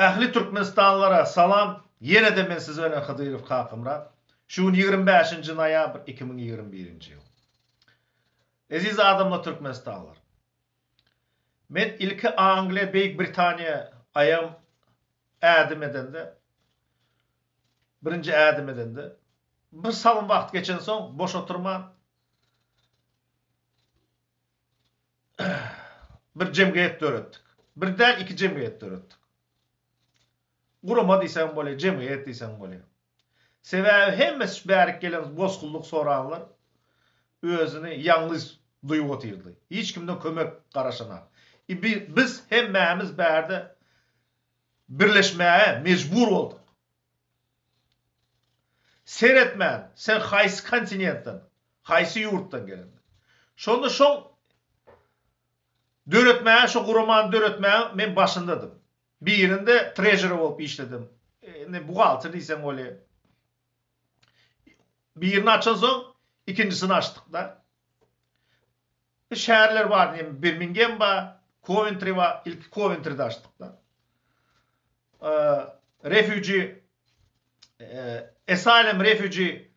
Ähli Türkmenistanlara salam. Yine de men siz bilen Hıdyrov Kakımrat. Şu 25 noyabr 2021 yıl. Aziz adamlar Türkmenistanlar. Men ilki Angliya, Büyük Britanya ayam ädim edende. Birinci ädim edende. Bir salım vakt geçen son boş oturman bir cemiyet dörettik. Birden iki cemiyet dörettik. Guruma diysen böyle, cemiyet diysen böyle. Sebebi hemmes bärik gelen bozkulluk soranlar özünü yalnız duyup oturdu. Hiç kimden kömek garaşana. Biz hemmemiz bärde birleşmeye mecbur olduk. Seyretmen, sen haysi kontinentten, haysi yurttan gelen. Şonu şon döretmeye, şu kurumanı döretmeye men başındadım. Bir yerinde treasurer olup işledim. Buhalter diysen öyle. Bir yerini açan son ikincisini açtık da. Şehirler var diyeyim. Birmingham var, Coventry var. İlk Coventry'de açtık da. Refugee Asylum Refugee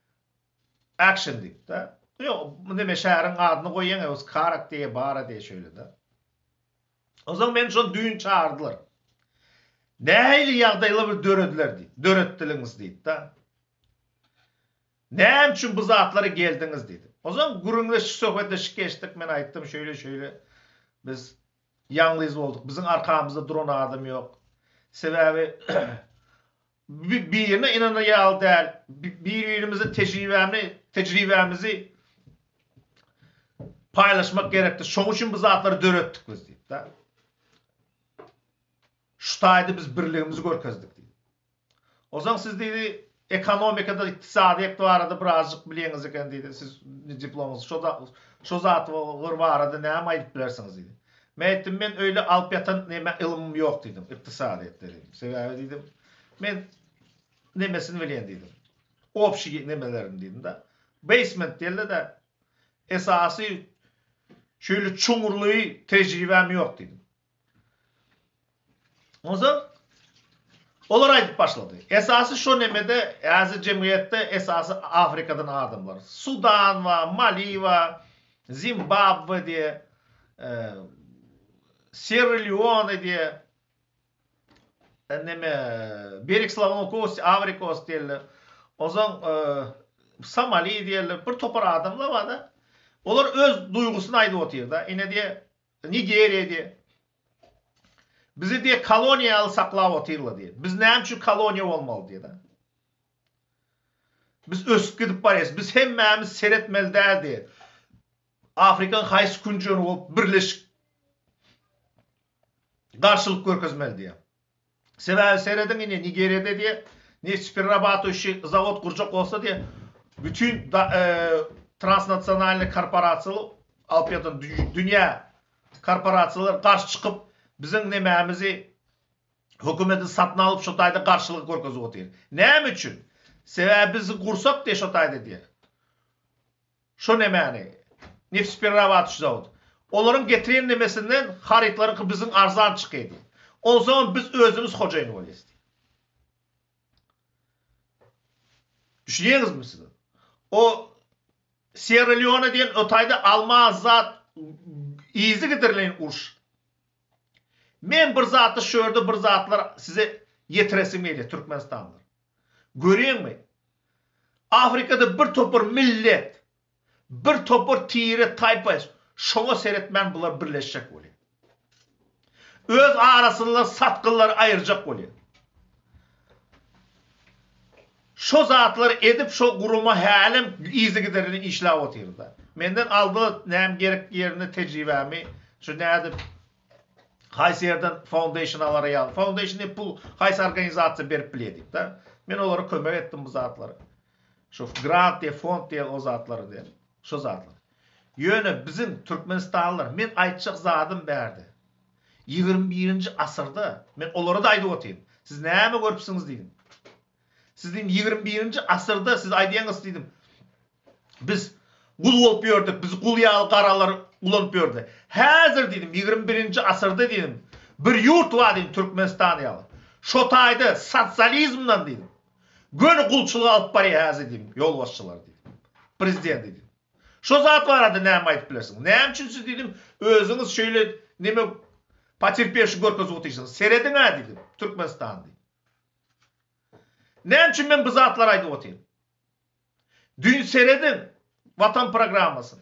Action deyip da. Yok, deme şehrin adını koyan o Karak diye bara diye şöyle de. O zaman beni şu düğün çağırdılar. Neyli yağdayla bir dörettiler deyip. Dörettiliğiniz deyip da. Ne için bu zatlara geldiniz dedi. O zaman gurunla sohbetleşik geçtik. Ben aytdım şöyle. Biz yalnız olduk. Bizim arkamızda duran adam yok. Sebebi bir yerine inanıyalı değil. Birbirimize tecrübemizi paylaşmak gerekti. Şoň üçin bu zatları dörettik biz deyip da. Şu tayda biz birliğimizi görkezdik deyip. O zaman siz dedi ekonomikada, iktisadiyet varada birazcık bilýäňiz eken diýdi. Siz diplomunuz şo zat barada näme aýdyp bilersiniz diýdi. Men aýtdym, men öýle alyp ýatan näme ilmim ýok diýdim, iktisadiyetde diýdim. Sebäbi diýdim, men nemesini bilýän diýdim. Opşy nemelerini diýdim da. Basement diýildi de esasy şöyle çuňurly tejribem ýok diýdim. O zaman olar aýdyp başlady. Esasy şo nemede, äzi cemiyetde esasy Afrikadan adamlar. Sudan we Mali we Zimbabwe diye, Sierra Leone diye, Berikslav Kost, Afrikos diýerler. O zaman Somali diýerler. Bir topar adamlar var da. Olar öz duygusunu aýdyp otyr da. Ine diye Nigeriya diye. Bizi diye koloniyalı saklap otyrlar diye. Biz näme üçin koloniya bolmaly diye da. Biz ösüp gidip barýas. Biz hemmemiz seretmeli diye. Afrikan haýsy kunjony bolup birleşik garşylyk görkezmeli diye. Sebäbi seredin ine Nigeriýada diye nefspirabat işi zavod kurjak bolsa diye bütün transnasional korporasiýalar alyp ýatan dünýä korporasiýalar garşy çykyp bizim nememizi hükümeti satın alıp şu tayda karşılık görkezip otyr. Näme üçin? Sebäbi bizi gursak diye şu tayda diye. Şu nemeni nefspirabat zavod. Onların getiren nemesinden haritleri bizim arzan çıkıydı. O zaman biz özümüz hocayını bolýarys. Düşünýäňizmi siz? O Sierra Leone diyen o tayda almaz zat izi getirilen uruş. Men bir zatı şördü, bir zatlar size yetiresim geliyor Türkmenistanlar. Görüyor musun? Afrika'da bir topur millet, bir topur tiri tayfa, şoňa seretmen bular birleşecek bolýar. Öz arasında satkıllar ayıracak bolýar. Şo zatlar edip şo guruma halim izi giderini işläp otyrda. Menden aldy näme gerek yerine tecrübemi, şu näde haýsy ýerden foundation alary ýaly. Foundation pul haýsy organizasiýa berip bilýär da. Men olara kömek etdim bu zatlara. Şu grant diye, fond diye o zatları diye. Şu zatlar. Ýöne bizim Türkmenistanlılar men aýtjak zadym berdi. 21-nji asyrda men olara da aýdyp otyrdym. Siz näme görüpsiňiz diýdim. Siz diýdim 21-nji asyrda siz aýdýaňyz diýdim. Biz gul bolup ýördük, biz gul ýaly garalar ulanyp ýördi. Häzir diýdim 21-nji asyrda diýdim bir ýurt bar diýdim Türkmenistan ýaly. şotaydı sosyalizmden dedim. Gönü kulçuluğu alıp bari hazır dedim. Yol başçılar dedim. Prezident dedim. Şu zat var adı neyim ayıp bilersin. Neyim için siz dedim. Özünüz şöyle neme patirpeşi görközü otuyorsunuz. Seyredin ha dedim. Türkmenistan dedim. Neyim için ben bu zatlar aydı otayım. Dün seyredin. Vatan programmasını.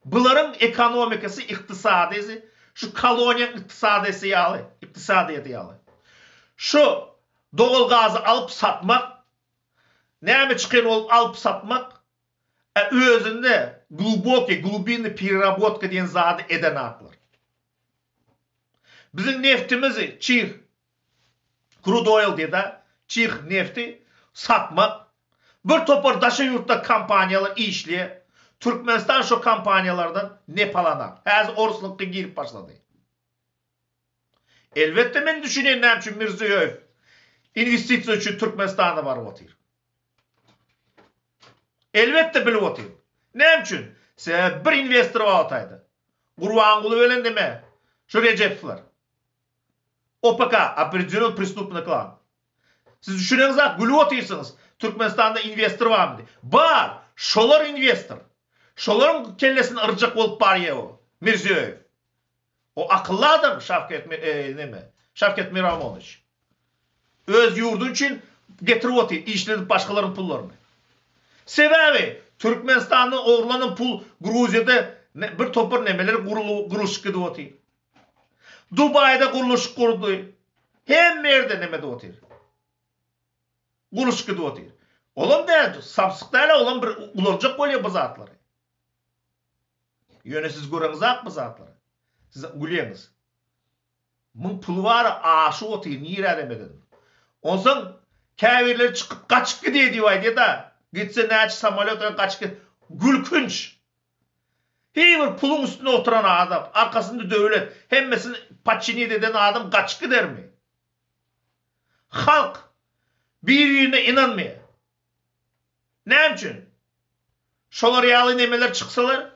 Bunların ekonomikası, iktisadesi, şu koloniya iktisadesi yalı, iktisadiyeti yalı. Şu doğal gazı alıp satmak, neyme çıkan olup alıp satmak, özünde glubinli переработка diyen zadı eden aklar. Bizim neftimizi, çiğ, crude oil diye de, çiğ nefti satmak, bir topar daşı yurtta kampanyalar işliye, Türkmenistan şu kampanyalardan nepalanak. Hazır orusluqqa girip başladı. Elbette ben düşüneyim neyim için Mirziyoyev investisiya için Türkmenistan'da var otur. Elbette bilip otur. Neyim için? Sen bir investor var otaydı. Gurvangulu ölen deme. Şu Recep'ler. OPK, определенный преступный клан. Siz düşüneniz ha, gülü otursunuz. Türkmenistan'da investor var mı diye. Var. Şolar investor. Şoların kellesini ırcak olup var ya o. Mirziyoyev. O akıllı adam Şavket Miramoviç. Öz yurdu için getirip oturuyor. İşlenip başkalarının pullarını. Sebebi Türkmenistan'ın oğurlanan pul Gruzya'da bir topar nemeleri kuruluş kıdı oturuyor. Dubai'de kuruluş kurdu. Hem yerde nemede oturuyor. Kuruluş kıdı oturuyor. Oğlum da sapsıktayla olan bir ulanacak oluyor bu zatları. Yönesiz göreniz ak bu zatları. Siz gülüyeniz. Mın pulu var aşı oturuyor. Niye edemedim? Ondan kâvirler çıkıp kaçık gidiyor diye da gitse neçi samolyotla kaçık gidiyor. Gülkünç. Bir pulun üstüne oturan adam. Arkasında devlet. Hemmesini paçini deden adam kaçık gider mi? Halk bir yerine inanmıyor. Ne için? Şolar yağlı nemeler çıksalar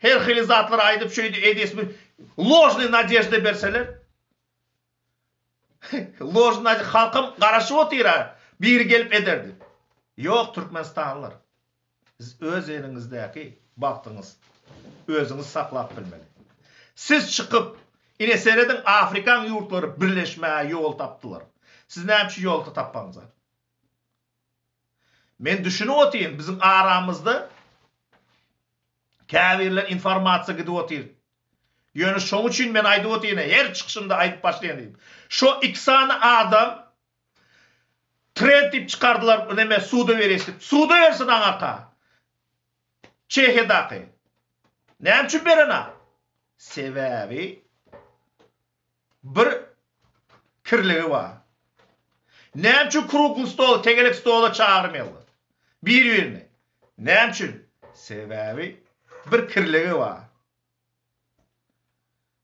her hili zatlar aydıp şöyle edesmi ложный надежда verseler ложный halkım karşı oturuyor. Bir gelip ederdi. Yok Türkmenistanlılar. Siz öz elinizdeki baktınız. Özünüz saklap bilmeli. Siz çıkıp yine seyredin Afrikan yurtları birleşmeye yol taptılar. Siz ne yapmış yolda tapmanıza? Ben düşünüp oturayım. Bizim aramızda kâvirler informasiya gidip oturuyor. Yani şunun için ben aydı oturayım. Her çıkışımda aydıp başlayan diyeyim. Şu ikisini adam trend tip çıkardılar. Neme suda veresin. Suda versin anaka. Çehya'daki. Ne için berena? Sebebi bir kirligi var. Ne için kurukun stolu, tegelik stolu çağırmayalı? Bir yerini. Ne için? Sebebi bir kirligi var.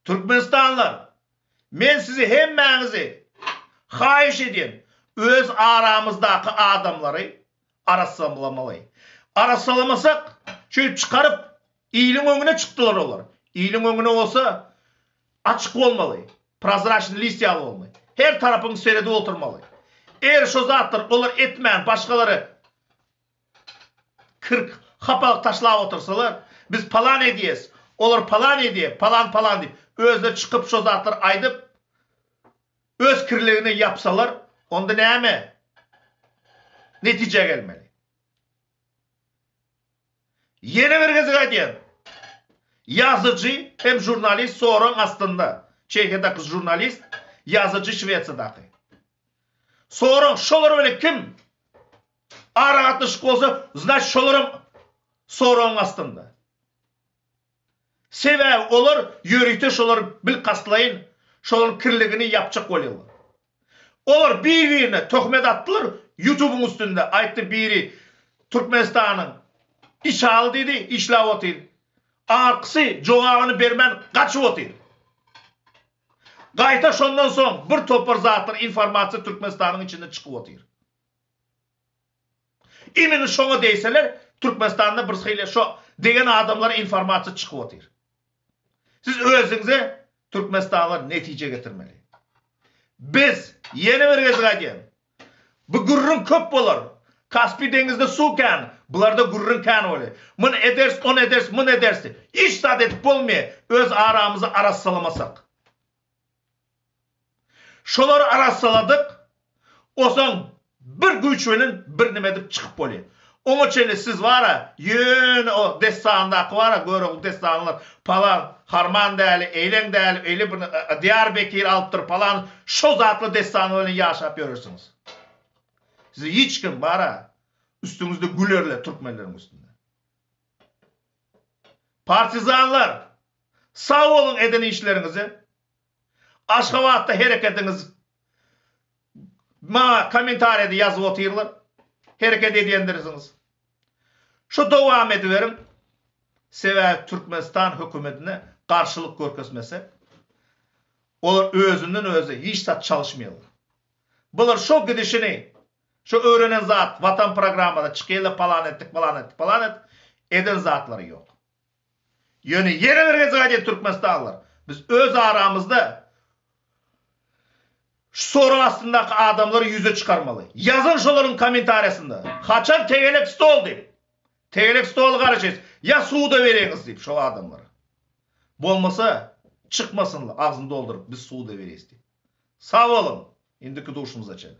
Türkmenistanlar, men sizi hemmenizi hayiş edin. Öz aramızdaki adamları arasalamalı. Arasalamasak şöyle çıkarıp iyiliğin önüne çıktılar olur. İyiliğin önüne olsa açık olmalı. Prozraçlı listiyalı olmalı. Her tarafın seyrede oturmalı. Eğer şu zatlar olur etmeyen başkaları 40 kapalık taşlığa otursalar biz palan ediyiz. Olur palan ediye, palan deyip özde çıkıp şu zatlar aydıp öz kirliğini yapsalar onda neyme? Netice gelmeli. Yeni bir gazete diyen yazıcı hem jurnalist sorun aslında. Çekya'daki jurnalist yazıcı Şvetsiya'daki. Sorun şolar öyle kim? Aragatışık olsa znaç şolarım sorun aslında. Sebep olur yürüyte şolar bil kaslayın şoların kirliğini yapacak oluyorlar. Olur birbirine töhmet attılar YouTube'un üstünde ayıttı biri Türkmenistan'ın iş al dedi işlav otur. Arkısı cevabını vermen kaçıp otur. Gayta şondan son bir topar zatlar informasiya Türkmenistan'ın içinde çıkıp otur. İmini şonu deyseler Türkmenistan'da bir şeyle şu degen adamlara informasiya çıkıp otur. Siz özünüze Türkmenistanlılar netice getirmeli. Biz yeni bir gezegen. Bu gurrun köp bolar. Kaspi dengizde su kan. Bularda gurrun kan oli. Mun eders, on eders, mun edersi. Hiç saat edip bolmaya öz aramızı arassalamasak. Şoları arassaladık. O son bir güç velin bir nime edip çıkıp bolay. Onu çeli siz vara, yön o destanındaki vara, göre o destanlar falan, Harman değerli, Eylen değerli, öyle bir Diyarbakır alttır falan, şu zatlı destanlarını yaşap görürsünüz. Size hiç kim vara, üstünüzde gülerle Türkmenlerin üstünde. Partizanlar, sağ olun edin işlerinizi, Aşgabat'ta hareketiniz, komentariyede yazıp otururlar. Hareket ediyendirsiniz. Şu devam ediverin. Sever Türkmenistan hükümetine karşılık görkesmese. Olur özünden özü hiç sat çalışmayalım. Bular şu gidişini, şu öğrenen zat vatan programında çıkıyla falan ettik. Eden zatları yok. Yani yeni bir gezegen Türkmenistanlılar. Biz öz aramızda soru aslındaki adamları yüze çıkarmalı. Yazın şoların komentaryasında. Kaçan tegelek stol deyip. Tegelek stol karışıyız. Ya suyu da vereyiniz deyip şu adamlara. Bolmasa çıkmasınlar ağzını doldurup biz suyu da vereyiz deyip. Sağ olun. İndiki duşumuza çekin.